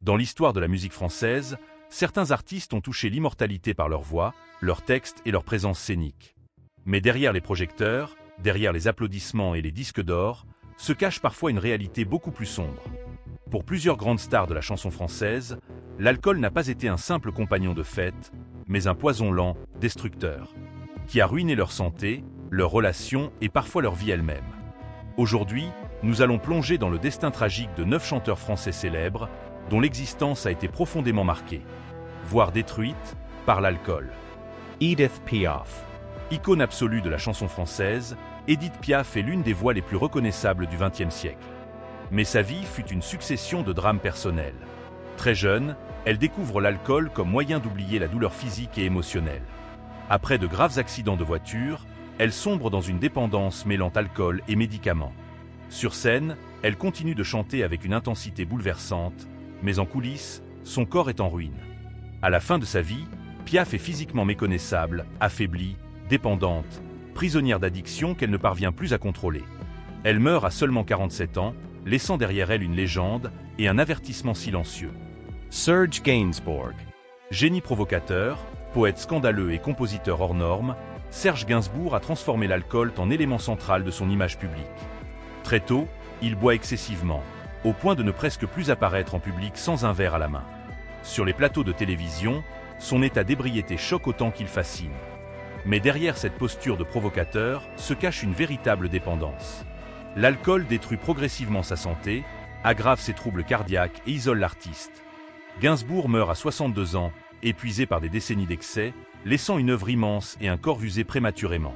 Dans l'histoire de la musique française, certains artistes ont touché l'immortalité par leur voix, leurs textes et leur présence scénique. Mais derrière les projecteurs, derrière les applaudissements et les disques d'or, se cache parfois une réalité beaucoup plus sombre. Pour plusieurs grandes stars de la chanson française, l'alcool n'a pas été un simple compagnon de fête, mais un poison lent, destructeur, qui a ruiné leur santé, leurs relations et parfois leur vie elle-même. Aujourd'hui, nous allons plonger dans le destin tragique de 9 chanteurs français célèbres, dont l'existence a été profondément marquée, voire détruite, par l'alcool. Edith Piaf. Icône absolue de la chanson française, Édith Piaf est l'une des voix les plus reconnaissables du XXe siècle. Mais sa vie fut une succession de drames personnels. Très jeune, elle découvre l'alcool comme moyen d'oublier la douleur physique et émotionnelle. Après de graves accidents de voiture, elle sombre dans une dépendance mêlant alcool et médicaments. Sur scène, elle continue de chanter avec une intensité bouleversante, mais en coulisses, son corps est en ruine. À la fin de sa vie, Piaf est physiquement méconnaissable, affaiblie, dépendante, prisonnière d'addiction qu'elle ne parvient plus à contrôler. Elle meurt à seulement 47 ans, laissant derrière elle une légende et un avertissement silencieux. Serge Gainsbourg. Génie provocateur, poète scandaleux et compositeur hors norme, Serge Gainsbourg a transformé l'alcool en élément central de son image publique. Très tôt, il boit excessivement, au point de ne presque plus apparaître en public sans un verre à la main. Sur les plateaux de télévision, son état d'ébriété choque autant qu'il fascine. Mais derrière cette posture de provocateur se cache une véritable dépendance. L'alcool détruit progressivement sa santé, aggrave ses troubles cardiaques et isole l'artiste. Gainsbourg meurt à 62 ans, épuisé par des décennies d'excès, laissant une œuvre immense et un corps usé prématurément.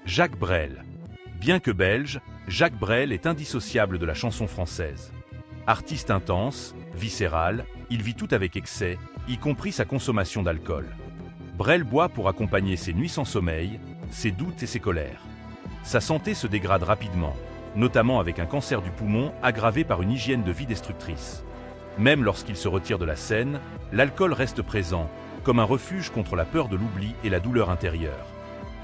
Jacques Brel. Bien que belge, Jacques Brel est indissociable de la chanson française. Artiste intense, viscéral, il vit tout avec excès, y compris sa consommation d'alcool. Brel boit pour accompagner ses nuits sans sommeil, ses doutes et ses colères. Sa santé se dégrade rapidement, notamment avec un cancer du poumon aggravé par une hygiène de vie destructrice. Même lorsqu'il se retire de la scène, l'alcool reste présent, comme un refuge contre la peur de l'oubli et la douleur intérieure.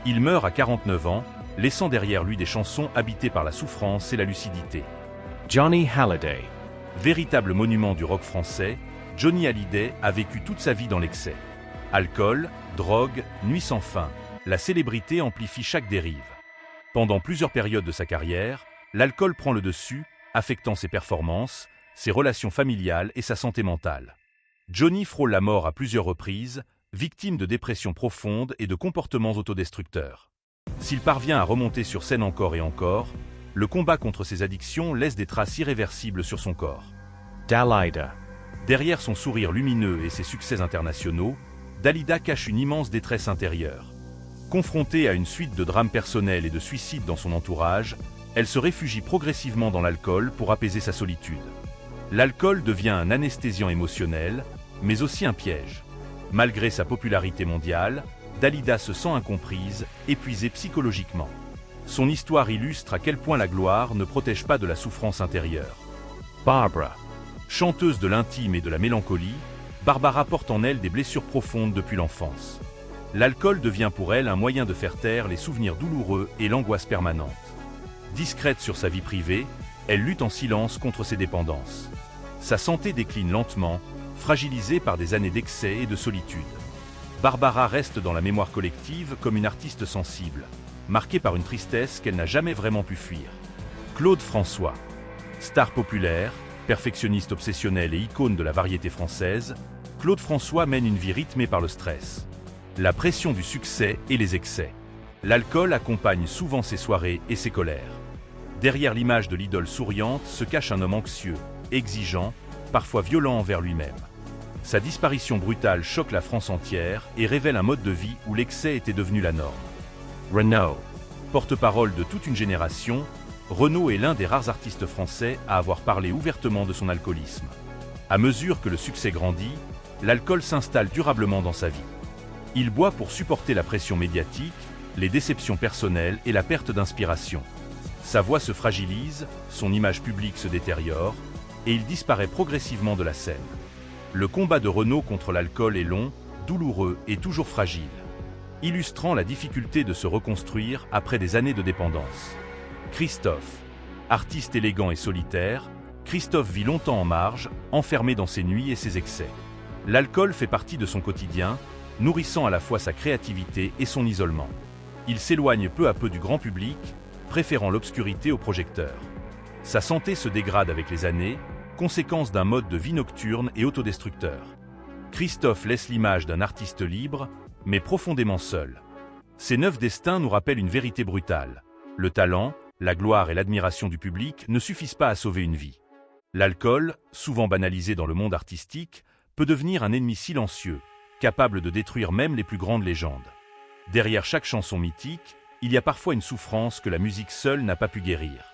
Il meurt à 49 ans, laissant derrière lui des chansons habitées par la souffrance et la lucidité. Johnny Hallyday. Véritable monument du rock français, Johnny Hallyday a vécu toute sa vie dans l'excès. Alcool, drogue, nuits sans fin, la célébrité amplifie chaque dérive. Pendant plusieurs périodes de sa carrière, l'alcool prend le dessus, affectant ses performances, ses relations familiales et sa santé mentale. Johnny frôle la mort à plusieurs reprises, victime de dépression profonde et de comportements autodestructeurs. S'il parvient à remonter sur scène encore et encore, le combat contre ses addictions laisse des traces irréversibles sur son corps. Dalida. Derrière son sourire lumineux et ses succès internationaux, Dalida cache une immense détresse intérieure. Confrontée à une suite de drames personnels et de suicides dans son entourage, elle se réfugie progressivement dans l'alcool pour apaiser sa solitude. L'alcool devient un anesthésiant émotionnel, mais aussi un piège. Malgré sa popularité mondiale, Dalida se sent incomprise, épuisée psychologiquement. Son histoire illustre à quel point la gloire ne protège pas de la souffrance intérieure. Barbara. Chanteuse de l'intime et de la mélancolie, Barbara porte en elle des blessures profondes depuis l'enfance. L'alcool devient pour elle un moyen de faire taire les souvenirs douloureux et l'angoisse permanente. Discrète sur sa vie privée, elle lutte en silence contre ses dépendances. Sa santé décline lentement, fragilisée par des années d'excès et de solitude. Barbara reste dans la mémoire collective comme une artiste sensible, marquée par une tristesse qu'elle n'a jamais vraiment pu fuir. Claude François. Star populaire, perfectionniste obsessionnel et icône de la variété française, Claude François mène une vie rythmée par le stress, la pression du succès et les excès. L'alcool accompagne souvent ses soirées et ses colères. Derrière l'image de l'idole souriante se cache un homme anxieux, exigeant, parfois violent envers lui-même. Sa disparition brutale choque la France entière et révèle un mode de vie où l'excès était devenu la norme. Renaud. Porte-parole de toute une génération, Renaud est l'un des rares artistes français à avoir parlé ouvertement de son alcoolisme. À mesure que le succès grandit, l'alcool s'installe durablement dans sa vie. Il boit pour supporter la pression médiatique, les déceptions personnelles et la perte d'inspiration. Sa voix se fragilise, son image publique se détériore, et il disparaît progressivement de la scène. Le combat de Renaud contre l'alcool est long, douloureux et toujours fragile, illustrant la difficulté de se reconstruire après des années de dépendance. Christophe. Artiste élégant et solitaire, Christophe vit longtemps en marge, enfermé dans ses nuits et ses excès. L'alcool fait partie de son quotidien, nourrissant à la fois sa créativité et son isolement. Il s'éloigne peu à peu du grand public, préférant l'obscurité au projecteur. Sa santé se dégrade avec les années, conséquence d'un mode de vie nocturne et autodestructeur. Christophe laisse l'image d'un artiste libre, mais profondément seul. Ces 9 destins nous rappellent une vérité brutale. Le talent, la gloire et l'admiration du public ne suffisent pas à sauver une vie. L'alcool, souvent banalisé dans le monde artistique, peut devenir un ennemi silencieux, capable de détruire même les plus grandes légendes. Derrière chaque chanson mythique, il y a parfois une souffrance que la musique seule n'a pas pu guérir.